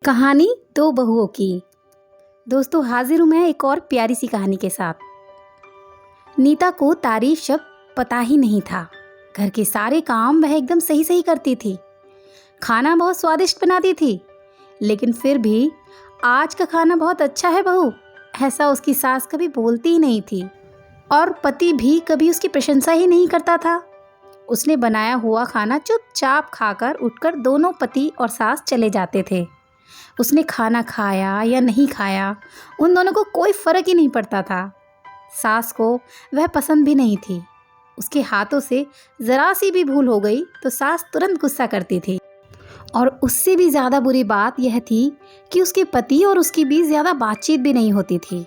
कहानी दो बहुओं की। दोस्तों, हाजिर हूँ मैं एक और प्यारी सी कहानी के साथ। नीता को तारीफ शब्द पता ही नहीं था। घर के सारे काम वह एकदम सही सही करती थी। खाना बहुत स्वादिष्ट बनाती थी, लेकिन फिर भी आज का खाना बहुत अच्छा है बहू, ऐसा उसकी सास कभी बोलती ही नहीं थी। और पति भी कभी उसकी प्रशंसा ही नहीं करता था। उसने बनाया हुआ खाना चुपचाप खाकर उठकर दोनों पति और सास चले जाते थे। उसने खाना खाया या नहीं खाया, उन दोनों को कोई फ़र्क ही नहीं पड़ता था। सास को वह पसंद भी नहीं थी। उसके हाथों से ज़रा सी भी भूल हो गई तो सास तुरंत गुस्सा करती थी। और उससे भी ज़्यादा बुरी बात यह थी कि उसके पति और उसके बीच ज़्यादा बातचीत भी नहीं होती थी।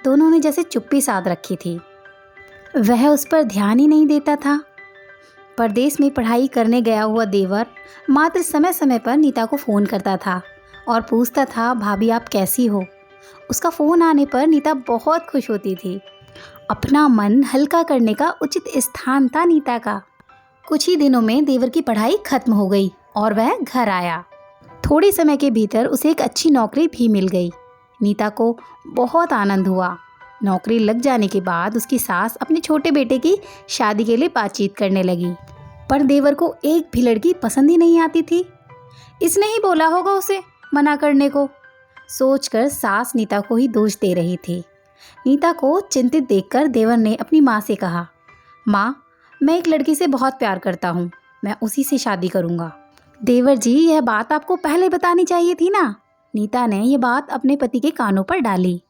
दोनों ने जैसे चुप्पी साध रखी थी। वह उस पर ध्यान ही नहीं देता था। परदेश में पढ़ाई करने गया हुआ देवर मात्र समय समय पर नीता को फ़ोन करता था और पूछता था, भाभी आप कैसी हो। उसका फ़ोन आने पर नीता बहुत खुश होती थी। अपना मन हल्का करने का उचित स्थान था नीता का। कुछ ही दिनों में देवर की पढ़ाई खत्म हो गई और वह घर आया। थोड़े समय के भीतर उसे एक अच्छी नौकरी भी मिल गई। नीता को बहुत आनंद हुआ। नौकरी लग जाने के बाद उसकी सास अपने छोटे बेटे की शादी के लिए बातचीत करने लगी, पर देवर को एक भी लड़की पसंद ही नहीं आती थी। इसने ही बोला होगा उसे मना करने को, सोचकर सास नीता को ही दोष दे रही थी। नीता को चिंतित देखकर देवर ने अपनी माँ से कहा, माँ, मैं एक लड़की से बहुत प्यार करता हूँ, मैं उसी से शादी करूँगा। देवर जी, यह बात आपको पहले बतानी चाहिए थी ना। नीता ने यह बात अपने पति के कानों पर डाली।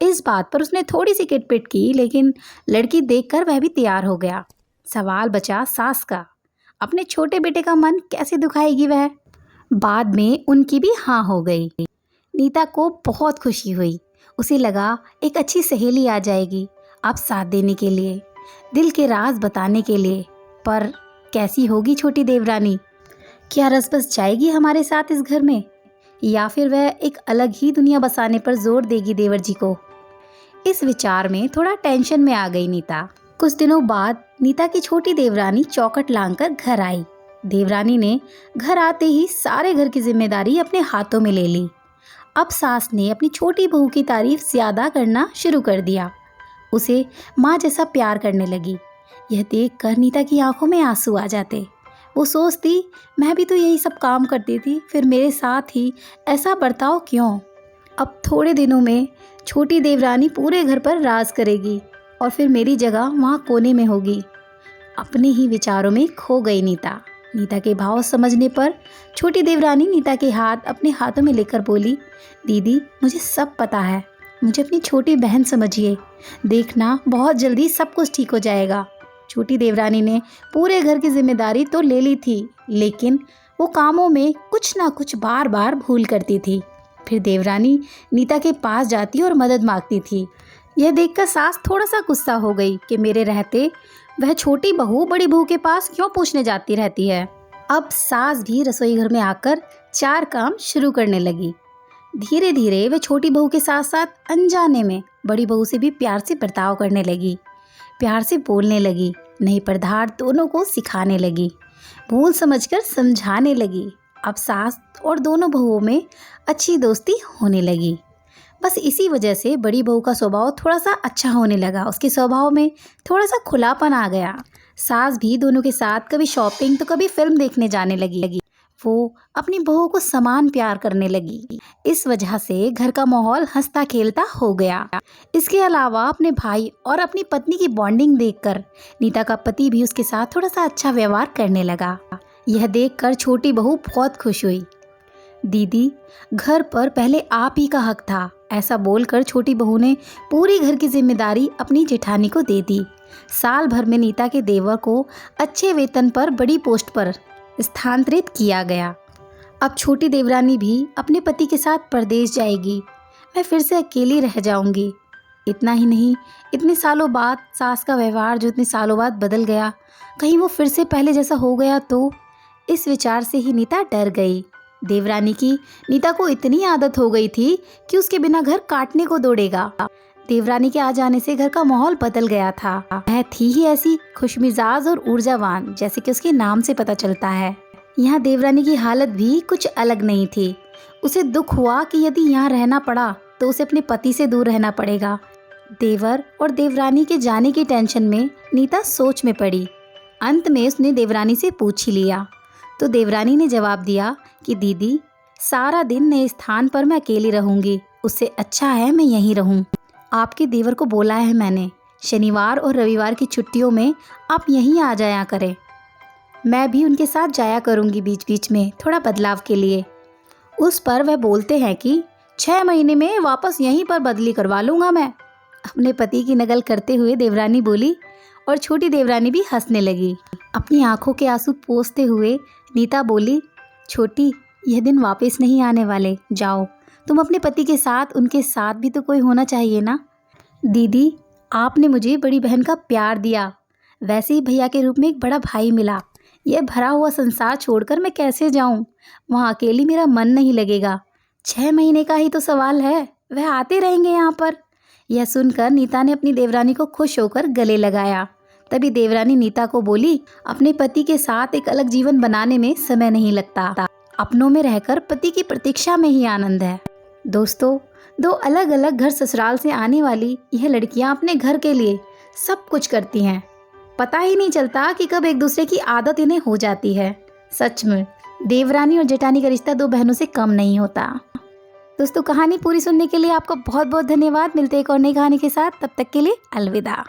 इस बात पर उसने थोड़ी सी किटपिट की, लेकिन लड़की देखकर वह भी तैयार हो गया। सवाल बचा सास का, अपने छोटे बेटे का मन कैसे दुखाएगी वह। बाद में उनकी भी हाँ हो गई। नीता को बहुत खुशी हुई। उसे लगा एक अच्छी सहेली आ जाएगी अब साथ देने के लिए, दिल के राज बताने के लिए। पर कैसी होगी छोटी देवरानी? क्या रस बस जाएगी हमारे साथ इस घर में, या फिर वह एक अलग ही दुनिया बसाने पर जोर देगी देवर जी को? इस विचार में थोड़ा टेंशन में आ गई नीता। कुछ दिनों बाद नीता की छोटी देवरानी चौखट लांघकर घर आई। देवरानी ने घर आते ही सारे घर की जिम्मेदारी अपने हाथों में ले ली। अब सास ने अपनी छोटी बहू की तारीफ ज्यादा करना शुरू कर दिया। उसे माँ जैसा प्यार करने लगी। यह देखकर नीता की आंखों में आंसू आ जाते। वो सोचती, मैं भी तो यही सब काम करती थी, फिर मेरे साथ ही ऐसा बर्ताव क्यों। अब थोड़े दिनों में छोटी देवरानी पूरे घर पर राज करेगी और फिर मेरी जगह वहाँ कोने में होगी। अपने ही विचारों में खो गई नीता। नीता के भाव समझने पर छोटी देवरानी नीता के हाथ अपने हाथों में लेकर बोली, दीदी, मुझे सब पता है, मुझे अपनी छोटी बहन समझिए, देखना बहुत जल्दी सब कुछ ठीक हो जाएगा। छोटी देवरानी ने पूरे घर की जिम्मेदारी तो ले ली थी, लेकिन वो कामों में कुछ ना कुछ बार बार भूल करती थी। फिर देवरानी नीता के पास जाती और मदद मांगती थी। यह देखकर सास थोड़ा सा गुस्सा हो गई कि मेरे रहते वह छोटी बहू बड़ी बहू के पास क्यों पूछने जाती रहती है। अब सास भी रसोई घर में आकर चार काम शुरू करने लगी। धीरे धीरे वह छोटी बहू के साथ साथ अनजाने में बड़ी बहू से भी प्यार से बर्ताव करने लगी, प्यार से बोलने लगी, नई पदार्थ दोनों को सिखाने लगी, भूल समझकर समझाने लगी। अब सास और दोनों बहुओं में अच्छी दोस्ती होने लगी। बस इसी वजह से बड़ी बहू का स्वभाव थोड़ा सा अच्छा होने लगा। उसके स्वभाव में थोड़ा सा खुलापन आ गया। सास भी दोनों के साथ कभी शॉपिंग तो कभी फिल्म देखने जाने लगी। वो अपनी बहू को समान प्यार करने लगी। इस वजह से घर का माहौल हंसता खेलता हो गया। इसके अलावा अपने भाई और अपनी पत्नी की बॉन्डिंग देखकर नीता का पति भी उसके साथ थोड़ा सा अच्छा व्यवहार करने लगा। यह देखकर छोटी बहू बहुत खुश हुई। दीदी, घर पर पहले आप ही का हक था, ऐसा बोलकर छोटी बहू ने पूरी घर की जिम्मेदारी अपनी जेठानी को दे दी। साल भर में नीता के देवर को अच्छे वेतन पर बड़ी पोस्ट पर स्थानांतरित किया गया। अब छोटी देवरानी भी अपने पति के साथ परदेश जाएगी। मैं फिर से अकेली रह जाऊंगी। इतना ही नहीं, इतने सालों बाद सास का व्यवहार जो इतने सालों बाद बदल गया, कहीं वो फिर से पहले जैसा हो गया तो। इस विचार से ही नीता डर गई। देवरानी की नीता को इतनी आदत हो गई थी कि उसके बिना घर काटने को दौड़ेगा। देवरानी के आ जाने से घर का माहौल बदल गया था। वह थी ही ऐसी खुशमिजाज और ऊर्जावान, जैसे कि उसके नाम से पता चलता है। यहाँ देवरानी की हालत भी कुछ अलग नहीं थी। उसे दुख हुआ कि यदि यहाँ रहना पड़ा तो उसे अपने पति से दूर रहना पड़ेगा। देवर और देवरानी के जाने की टेंशन में नीता सोच में पड़ी। अंत में उसने देवरानी से पूछ ही लिया तो देवरानी ने जवाब दिया कि दीदी, सारा दिन नए स्थान पर मैं अकेली रहूंगी, उससे अच्छा है मैं यहीं रहूं। आपके देवर को बोला है मैंने, शनिवार और रविवार की छुट्टियों में आप यहीं आ जाया करें। मैं भी उनके साथ जाया करूंगी बीच बीच में, थोड़ा बदलाव के लिए। उस पर वह बोलते हैं कि 6 महीने में वापस यहीं पर बदली करवा लूँगा मैं। अपने पति की नकल करते हुए देवरानी बोली और छोटी देवरानी भी हंसने लगी। अपनी आंखों के आंसू पोंछते हुए नीता बोली, छोटी, यह दिन वापस नहीं आने वाले, जाओ तुम अपने पति के साथ, उनके साथ भी तो कोई होना चाहिए ना। दीदी, आपने मुझे बड़ी बहन का प्यार दिया, वैसे ही भैया के रूप में एक बड़ा भाई मिला। यह भरा हुआ संसार छोड़कर मैं कैसे जाऊं? वहाँ अकेली मेरा मन नहीं लगेगा। 6 महीने का ही तो सवाल है, वह आते रहेंगे यहाँ पर। यह सुनकर नीता ने अपनी देवरानी को खुश होकर गले लगाया। तभी देवरानी नीता को बोली, अपने पति के साथ एक अलग जीवन बनाने में समय नहीं लगता, अपनों में रहकर पति की प्रतीक्षा में ही आनंद है। दोस्तों, 2 अलग अलग घर ससुराल से आने वाली यह लड़कियां अपने घर के लिए सब कुछ करती हैं। पता ही नहीं चलता कि कब एक दूसरे की आदत इन्हें हो जाती है। सच में देवरानी और जेठानी का रिश्ता 2 बहनों से कम नहीं होता। दोस्तों, कहानी पूरी सुनने के लिए आपका बहुत बहुत धन्यवाद। मिलते हैं एक और नई कहानी के साथ, तब तक के लिए अलविदा।